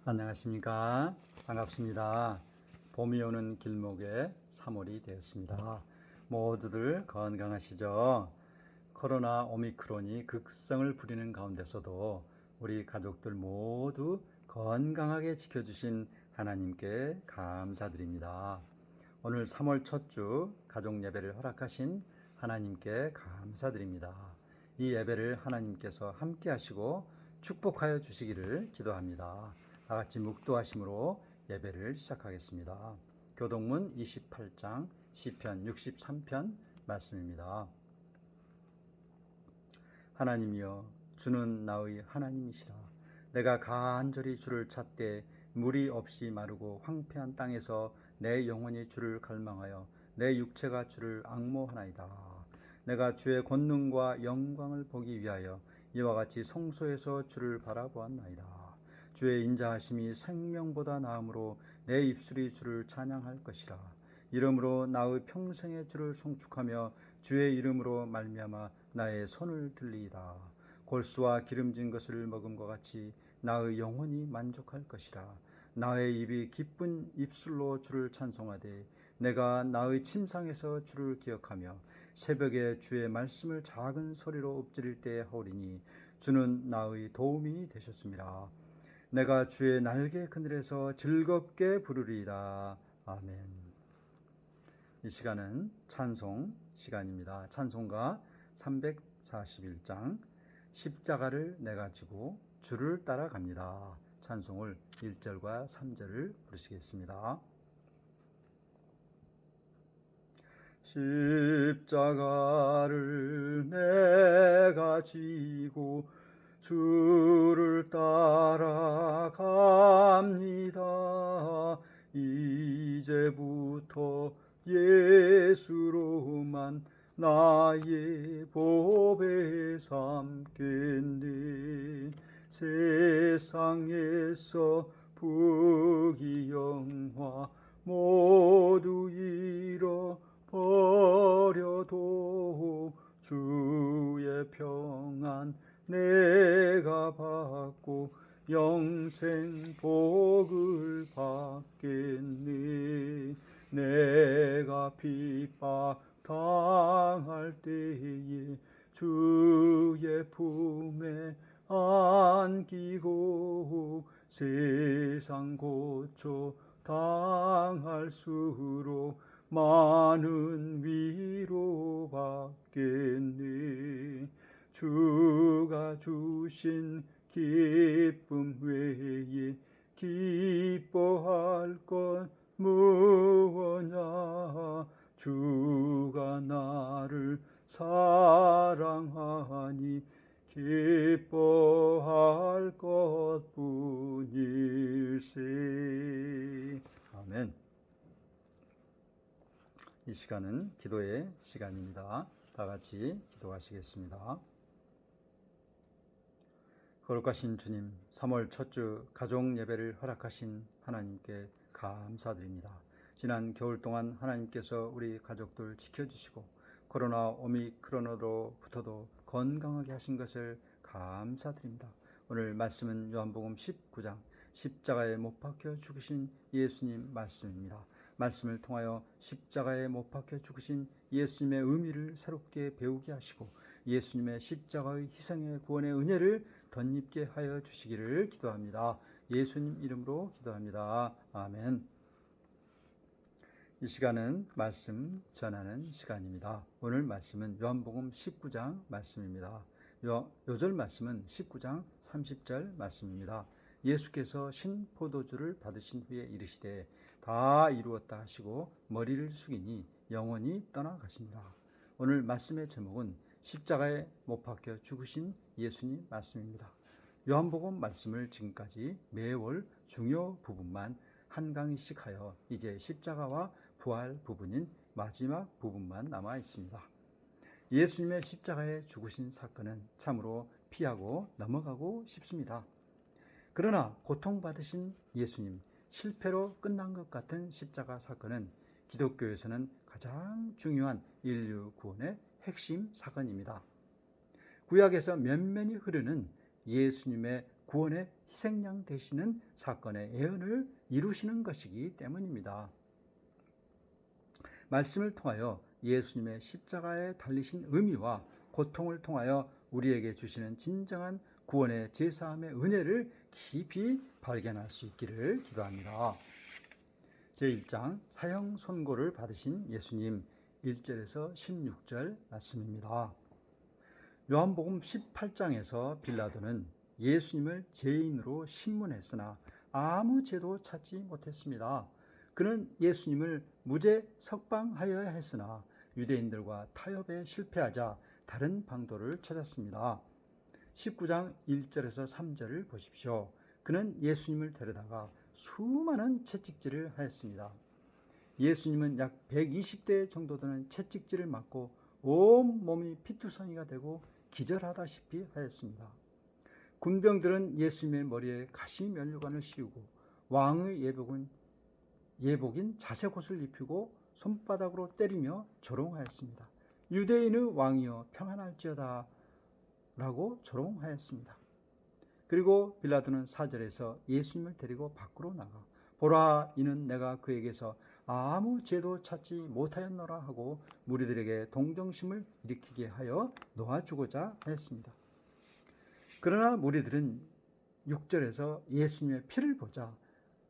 안녕하십니까. 반갑습니다. 봄이 오는 길목에 3월이 되었습니다. 모두들 건강하시죠? 코로나 오미크론이 극성을 부리는 가운데서도 우리 가족들 모두 건강하게 지켜주신 하나님께 감사드립니다. 오늘 3월 첫 주 가족 예배를 허락하신 하나님께 감사드립니다. 이 예배를 하나님께서 함께 하시고 축복하여 주시기를 기도합니다. 다 같이 묵도하심으로 예배를 시작하겠습니다. 교동문 28장 시편 63편 말씀입니다. 하나님이여, 주는 나의 하나님이시라. 내가 간절히 주를 찾되 물이 없이 마르고 황폐한 땅에서 내 영혼이 주를 갈망하여 내 육체가 주를 앙모하나이다. 내가 주의 권능과 영광을 보기 위하여 이와 같이 성소에서 주를 바라보았나이다. 주의 인자하심이 생명보다 나음으로 내 입술이 주를 찬양할 것이라. 이름으로 나의 평생에 주를 송축하며 주의 이름으로 말미암아 나의 손을 들리이다. 골수와 기름진 것을 먹음과 같이 나의 영혼이 만족할 것이라. 나의 입이 기쁜 입술로 주를 찬송하되 내가 나의 침상에서 주를 기억하며 새벽에 주의 말씀을 작은 소리로 읊조릴 때에 하오리니 주는 나의 도움이 되셨습니다. 내가 주의 날개 그늘에서 즐겁게 부르리이다. 아멘. 이 시간은 찬송 시간입니다. 찬송가 341장 십자가를 내가 지고 주를 따라갑니다. 찬송을 1절과 3절을 부르시겠습니다. 십자가를 내가 지고 주를 따라갑니다. 이제부터 예수로만 나의 보배 삼겠네. 세상에서 부귀영화 모두 잃어버려도 주의 평안 내가 받고 영생 복을 받겠네. 내가 핍박 당할 때에 주의 품에 안기고 세상 고초 당할수록 많은 위로 받겠네. 주가 주신 기쁨 외에 기뻐할 것 무엇냐. 주가 나를 사랑하니 기뻐할 것뿐일세. 아멘. 이 시간은 기도의 시간입니다. 다 같이 기도하시겠습니다. 거룩하신 주님, 3월 첫 주 가족 예배를 허락하신 하나님께 감사드립니다. 지난 겨울 동안 하나님께서 우리 가족들 지켜주시고 코로나 오미크론으로부터도 건강하게 하신 것을 감사드립니다. 오늘 말씀은 요한복음 19장 십자가에 못 박혀 죽으신 예수님 말씀입니다. 말씀을 통하여 십자가에 못 박혀 죽으신 예수님의 의미를 새롭게 배우게 하시고 예수님의 십자가의 희생의 구원의 은혜를 덧입게 하여 주시기를 기도합니다. 예수님 이름으로 기도합니다. 아멘. 이 시간은 말씀 전하는 시간입니다. 오늘 말씀은 요한복음 19장 말씀입니다. 요절 말씀은 19장 30절 말씀입니다. 예수께서 신포도주를 받으신 후에 이르시되 다 이루었다 하시고 머리를 숙이니 영원히 떠나가십니다. 오늘 말씀의 제목은 십자가에 못 박혀 죽으신 예수님 말씀입니다. 요한복음 말씀을 지금까지 매월 중요 부분만 한 강의씩 하여 이제 십자가와 부활 부분인 마지막 부분만 남아 있습니다. 예수님의 십자가에 죽으신 사건은 참으로 피하고 넘어가고 싶습니다. 그러나 고통받으신 예수님, 실패로 끝난 것 같은 십자가 사건은 기독교에서는 가장 중요한 인류 구원의 핵심 사건입니다. 구약에서 면면이 흐르는 예수님의 구원의 희생양 되시는 사건의 예언을 이루시는 것이기 때문입니다. 말씀을 통하여 예수님의 십자가에 달리신 의미와 고통을 통하여 우리에게 주시는 진정한 구원의 제사함의 은혜를 깊이 발견할 수 있기를 기도합니다. 제1장 사형 선고를 받으신 예수님 1절에서 16절 말씀입니다. 요한복음 18장에서 빌라도는 예수님을 죄인으로 신문했으나 아무 죄도 찾지 못했습니다. 그는 예수님을 무죄 석방하여야 했으나 유대인들과 타협에 실패하자 다른 방도를 찾았습니다. 19장 1절에서 3절을 보십시오. 그는 예수님을 데려다가 수많은 채찍질을 하였습니다. 예수님은 약 120대 정도 되는 채찍질을 맞고 온몸이 피투성이가 되고 기절하다시피 하였습니다. 군병들은 예수님의 머리에 가시면류관을 씌우고 왕의 예복인 자색옷을 입히고 손바닥으로 때리며 조롱하였습니다. 유대인의 왕이여 평안할지어다 라고 조롱하였습니다. 그리고 빌라도는 4절에서 예수님을 데리고 밖으로 나가 보라 이는 내가 그에게서 아무 죄도 찾지 못하였노라 하고 무리들에게 동정심을 일으키게 하여 놓아주고자 했습니다. 그러나 무리들은 6절에서 예수님의 피를 보자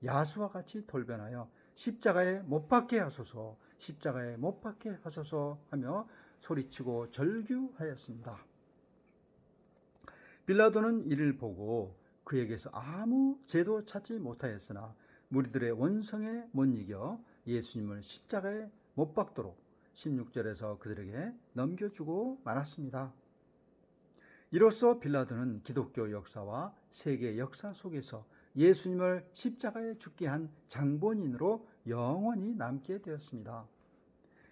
야수와 같이 돌변하여 십자가에 못 박게 하소서, 십자가에 못 박게 하소서 하며 소리치고 절규하였습니다. 빌라도는 이를 보고 그에게서 아무 죄도 찾지 못하였으나 무리들의 원성에 못 이겨 예수님을 십자가에 못 박도록 16절에서 그들에게 넘겨주고 말았습니다. 이로써 빌라도는 기독교 역사와 세계 역사 속에서 예수님을 십자가에 죽게 한 장본인으로 영원히 남게 되었습니다.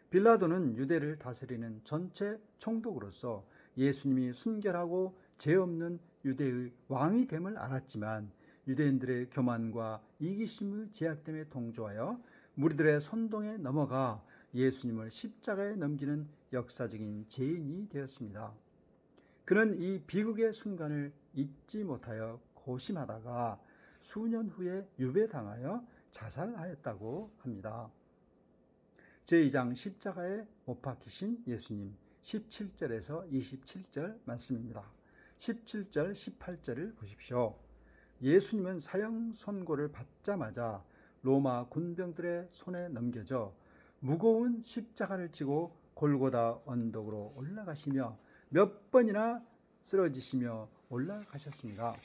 빌라도는 유대를 다스리는 전체 총독으로서 예수님이 순결하고 죄 없는 유대의 왕이 됨을 알았지만 유대인들의 교만과 이기심의 제약됨에 동조하여 무리들의 선동에 넘어가 예수님을 십자가에 넘기는 역사적인 죄인이 되었습니다. 그는 이 비극의 순간을 잊지 못하여 고심하다가 수년 후에 유배당하여 자살하였다고 합니다. 제2장 십자가에 못 박히신 예수님 17절에서 27절 말씀입니다. 17절, 18절을 보십시오. 예수님은 사형 선고를 받자마자 로마 군병들의 손에 넘겨져 무거운 십자가를 지고 골고다 언덕으로 올라가시며 몇 번이나 쓰러지시며 올라가셨습니다.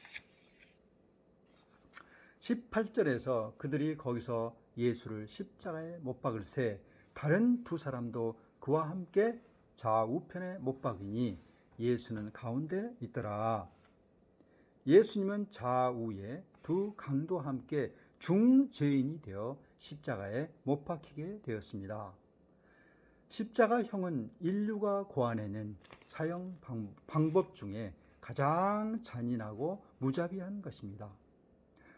18절에서 그들이 거기서 예수를 십자가에 못 박을 새 다른 두 사람도 그와 함께 좌우편에 못 박으니 예수는 가운데 있더라. 예수님은 좌우에 두 강도와 함께 중죄인이 되어 십자가에 못 박히게 되었습니다. 십자가형은 인류가 고안해낸 사형 방법 중에 가장 잔인하고 무자비한 것입니다.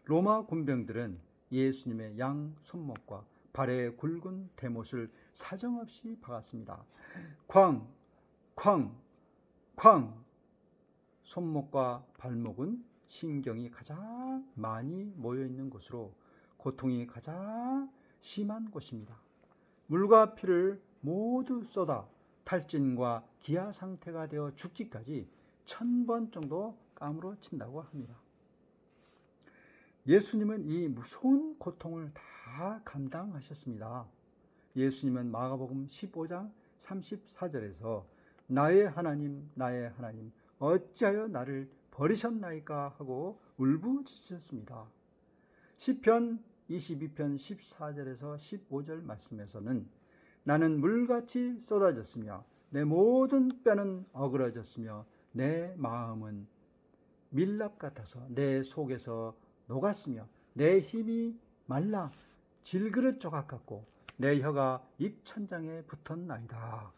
로마 군병들은 예수님의 양 손목과 발의 굵은 대못을 사정없이 박았습니다. 쾅! 쾅! 쾅! 손목과 발목은 신경이 가장 많이 모여있는 곳으로 고통이 가장 심한 곳입니다. 물과 피를 모두 쏟아 탈진과 기아 상태가 되어 죽기까지 1000번 정도 까무러 친다고 합니다. 예수님은 이 무서운 고통을 다 감당하셨습니다. 예수님은 마가복음 15장 34절에서 나의 하나님, 나의 하나님, 어찌하여 나를 버리셨나이까 하고 울부짖으셨습니다. 시편 22편 14절에서 15절 말씀에서는 나는 물같이 쏟아졌으며 내 모든 뼈는 어그러졌으며 내 마음은 밀랍 같아서 내 속에서 녹았으며 내 힘이 말라 질그릇 조각 같고 내 혀가 입천장에 붙었나이다.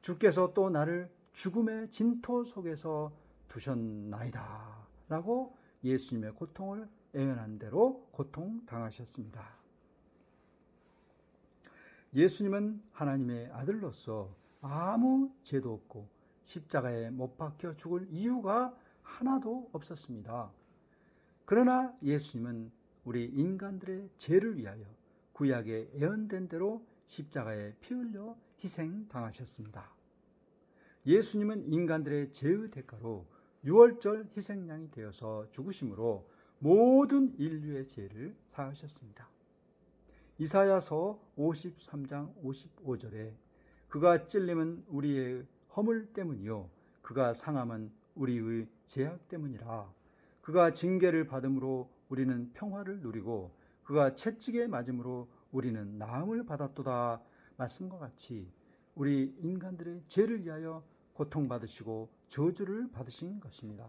주께서 또 나를 죽음의 진토 속에서 두셨나이다. 라고 예수님의 고통을 예언한 대로 고통당하셨습니다. 예수님은 하나님의 아들로서 아무 죄도 없고 십자가에 못 박혀 죽을 이유가 하나도 없었습니다. 그러나 예수님은 우리 인간들의 죄를 위하여 구약에 예언된 대로 십자가에 피 흘려 희생당하셨습니다. 예수님은 인간들의 죄의 대가로 유월절 희생양이 되어서 죽으심으로 모든 인류의 죄를 사하셨습니다. 이사야서 53장 55절에 그가 찔림은 우리의 허물 때문이요 그가 상함은 우리의 죄악 때문이라. 그가 징계를 받음으로 우리는 평화를 누리고 그가 채찍에 맞음으로 우리는 나음을 받았도다. 말씀과 같이 우리 인간들의 죄를 위하여 고통받으시고 저주를 받으신 것입니다.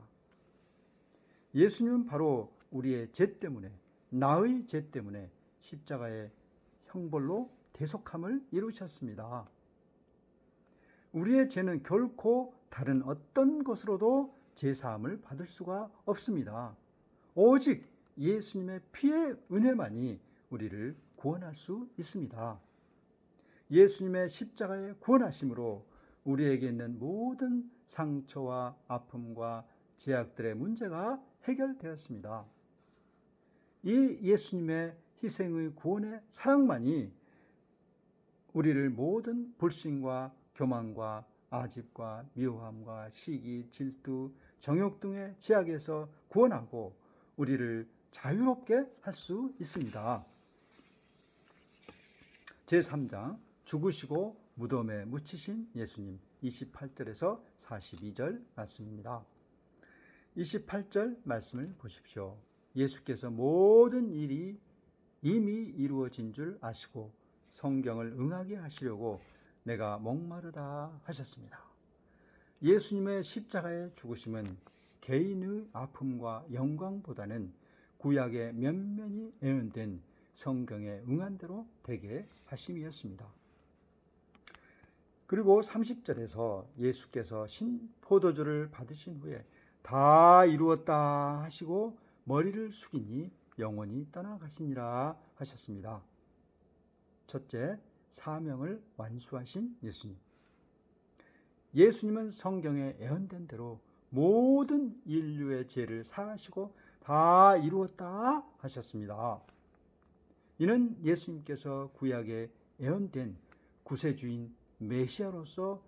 예수님은 바로 우리의 죄 때문에, 나의 죄 때문에 십자가의 형벌로 대속함을 이루셨습니다. 우리의 죄는 결코 다른 어떤 것으로도 제사함을 받을 수가 없습니다. 오직 예수님의 피의 은혜만이 우리를 구원할 수 있습니다. 예수님의 십자가의 구원하심으로 우리에게 있는 모든 상처와 아픔과 제약들의 문제가 해결되었습니다. 이 예수님의 희생의 구원의 사랑만이 우리를 모든 불신과 교만과 아집과 미워함과 시기, 질투, 정욕 등의 제약에서 구원하고 우리를 자유롭게 할 수 있습니다. 제3장 죽으시고 무덤에 묻히신 예수님 28절에서 42절 말씀입니다. 28절 말씀을 보십시오. 예수께서 모든 일이 이미 이루어진 줄 아시고 성경을 응하게 하시려고 내가 목마르다 하셨습니다. 예수님의 십자가의 죽으심은 개인의 아픔과 영광보다는 구약의 면면이 예언된 성경에 응한 대로 되게 하심이었습니다. 그리고 30절에서 예수께서 신포도주를 받으신 후에 다 이루었다 하시고 머리를 숙이니 영원히 떠나가시니라 하셨습니다. 첫째, 사명을 완수하신 예수님. 예수님은 성경에 예언된 대로 모든 인류의 죄를 사하시고 다 이루었다 하셨습니다. 이는 예수님께서 구약에 예언된 구세주인 메시아로서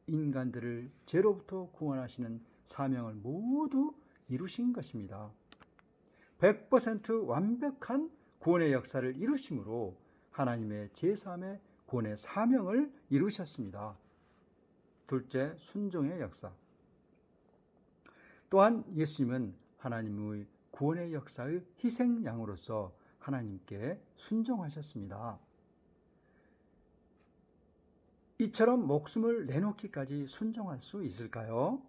인간들을 죄로부터 구원하시는 사명을 모두 이루신 것입니다. 100% 완벽한 구원의 역사를 이루심으로 하나님의 제3의 구원의 사명을 이루셨습니다. 둘째, 순종의 역사. 또한 예수님은 하나님의 구원의 역사의 희생양으로서 하나님께 순종하셨습니다. 이처럼 목숨을 내놓기까지 순종할 수 있을까요?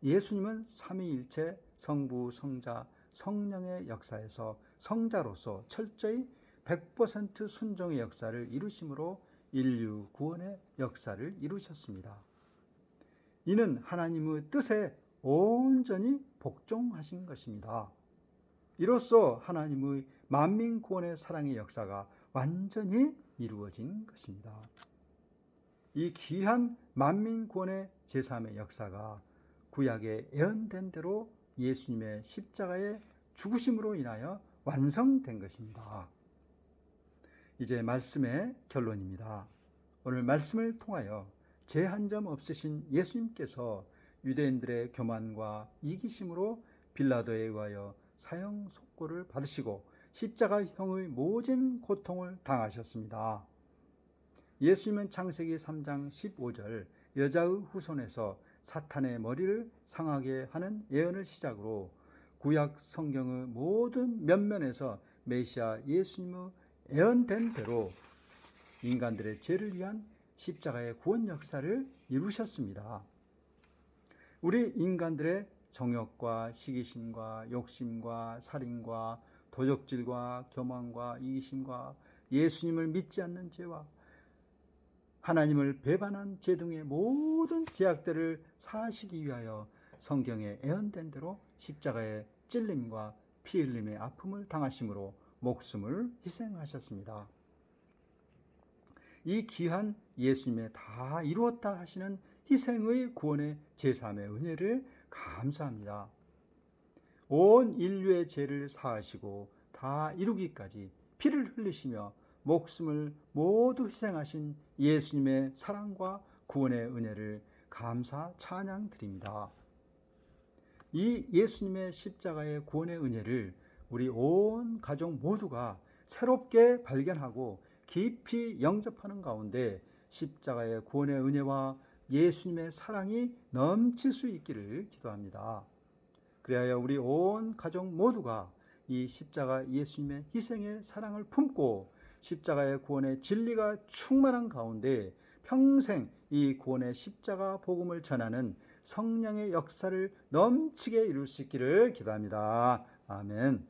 예수님은 삼위일체 성부, 성자, 성령의 역사에서 성자로서 철저히 100% 순종의 역사를 이루심으로 인류 구원의 역사를 이루셨습니다. 이는 하나님의 뜻에 온전히 복종하신 것입니다. 이로써 하나님의 만민 구원의 사랑의 역사가 완전히 이루어진 것입니다. 이 귀한 만민 구원의 제3의 역사가 구약에 예언된 대로 예수님의 십자가의 죽으심으로 인하여 완성된 것입니다. 이제 말씀의 결론입니다. 오늘 말씀을 통하여 죄 한 점 없으신 예수님께서 유대인들의 교만과 이기심으로 빌라도에 의하여 사형 속고를 받으시고 십자가형의 모진 고통을 당하셨습니다. 예수님은 창세기 3장 15절 여자의 후손에서 사탄의 머리를 상하게 하는 예언을 시작으로 구약 성경의 모든 면면에서 메시아 예수님의 예언된 대로 인간들의 죄를 위한 십자가의 구원 역사를 이루셨습니다. 우리 인간들의 정욕과 시기심과 욕심과 살인과 도적질과 교만과 이기심과 예수님을 믿지 않는 죄와 하나님을 배반한 죄 등의 모든 죄악들을 사하시기 위하여 성경에 예언된 대로 십자가의 찔림과 피 흘림의 아픔을 당하심으로 목숨을 희생하셨습니다. 이 귀한 예수님의 다 이루었다 하시는 희생의 구원의 제3의 은혜를 감사합니다. 온 인류의 죄를 사하시고 다 이루기까지 피를 흘리시며 목숨을 모두 희생하신 예수님의 사랑과 구원의 은혜를 감사 찬양 드립니다. 이 예수님의 십자가의 구원의 은혜를 우리 온 가족 모두가 새롭게 발견하고 깊이 영접하는 가운데 십자가의 구원의 은혜와 예수님의 사랑이 넘칠 수 있기를 기도합니다. 그리하여 우리 온 가족 모두가 이 십자가 예수님의 희생의 사랑을 품고 십자가의 구원의 진리가 충만한 가운데 평생 이 구원의 십자가 복음을 전하는 성령의 역사를 넘치게 이룰 수 있기를 기도합니다. 아멘.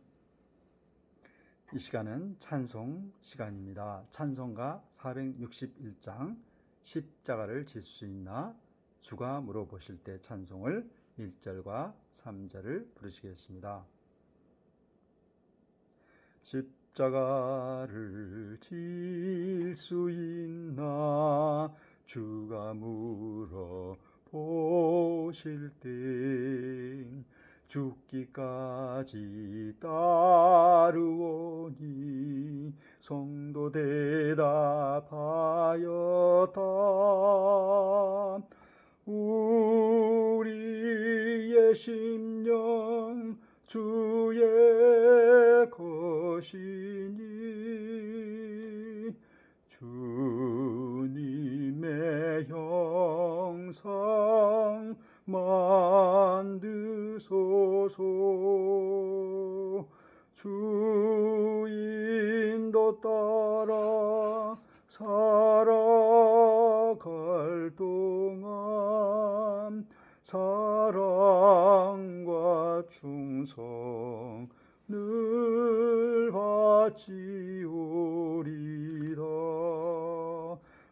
이 시간은 찬송 시간입니다. 찬송가 461장 십자가를 질 수 있나? 주가 물어보실 때 찬송을 1절과 3절을 부르시겠습니다. 십자가를 질 수 있나? 주가 물어보실 때 죽기까지 따르오니 성도 대답하였다. 우리의 심령 주의 것이니 주님의 형상 만드소서. 주 인도 따라 살아갈 동안 사랑과 충성 늘 바치오리다.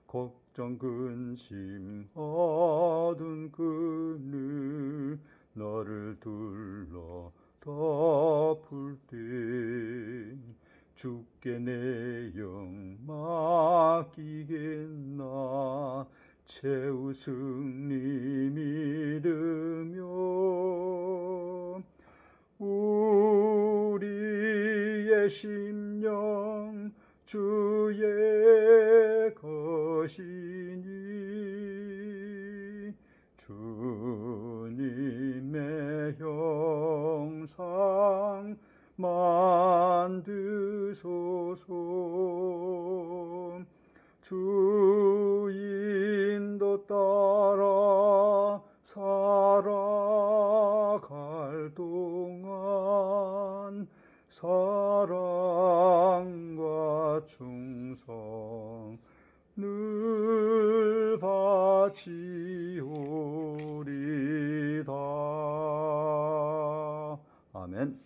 걱정 근심 어두운 그늘 너를 둘러 덮을 때 주께 내 영 맡기겠나. 최후 승리 믿으며 우리의 심령 주의 것이니 주님의 형상 만드소서. 주 인도 따라 살아갈 동안 사랑과 충성 늘 바치오리다. 아멘.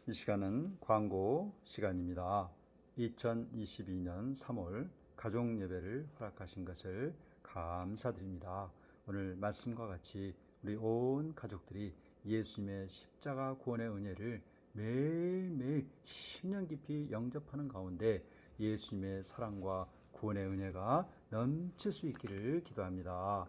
이 시간은 광고 시간입니다. 2022년 3월 가족 예배를 허락하신 것을 감사드립니다. 오늘 말씀과 같이 우리 온 가족들이 예수님의 십자가 구원의 은혜를 매일매일 10년 깊이 영접하는 가운데 예수님의 사랑과 구원의 은혜가 넘칠 수 있기를 기도합니다.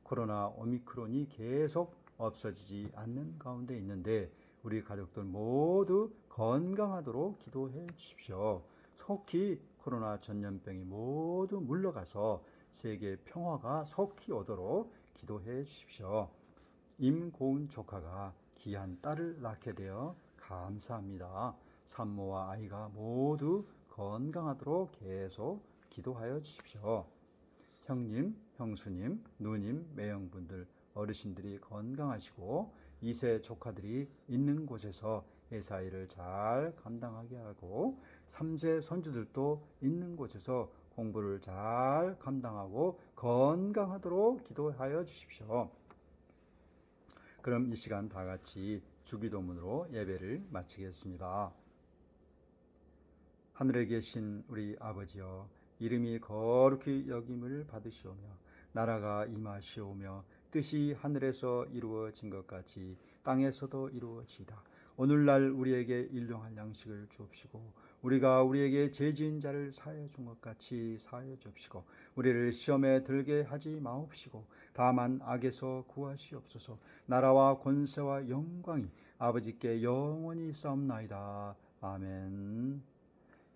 코로나 오미크론이 계속 없어지지 않는 가운데 있는데 우리 가족들 모두 건강하도록 기도해 주십시오. 속히 코로나 전염병이 모두 물러가서 세계 평화가 속히 오도록 기도해 주십시오. 임고은 조카가 귀한 딸을 낳게 되어 감사합니다. 산모와 아이가 모두 건강하도록 계속 기도하여 주십시오. 형님, 형수님, 누님, 매형분들, 어르신들이 건강하시고 2세 조카들이 있는 곳에서 회사 일을 잘 감당하게 하고 3세 손주들도 있는 곳에서 공부를 잘 감당하고 건강하도록 기도하여 주십시오. 그럼 이 시간 다 같이 주기도문으로 예배를 마치겠습니다. 하늘에 계신 우리 아버지여, 이름이 거룩히 여김을 받으시오며 나라가 임하시오며 뜻이 하늘에서 이루어진 것 같이 땅에서도 이루어지이다. 오늘날 우리에게 일용할 양식을 주옵시고 우리가 우리에게 죄 지은 자를 사하여 준 것 같이 사하여 주옵시고 우리를 시험에 들게 하지 마옵시고 다만 악에서 구하시옵소서. 나라와 권세와 영광이 아버지께 영원히 있사옵나이다. 아멘.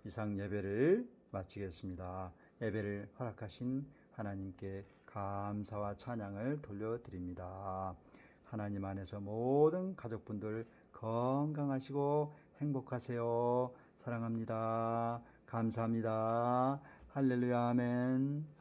이상 예배를 마치겠습니다. 예배를 허락하신 하나님께 감사와 찬양을 돌려드립니다. 하나님 안에서 모든 가족분들 건강하시고 행복하세요. 사랑합니다. 감사합니다. 할렐루야, 아멘.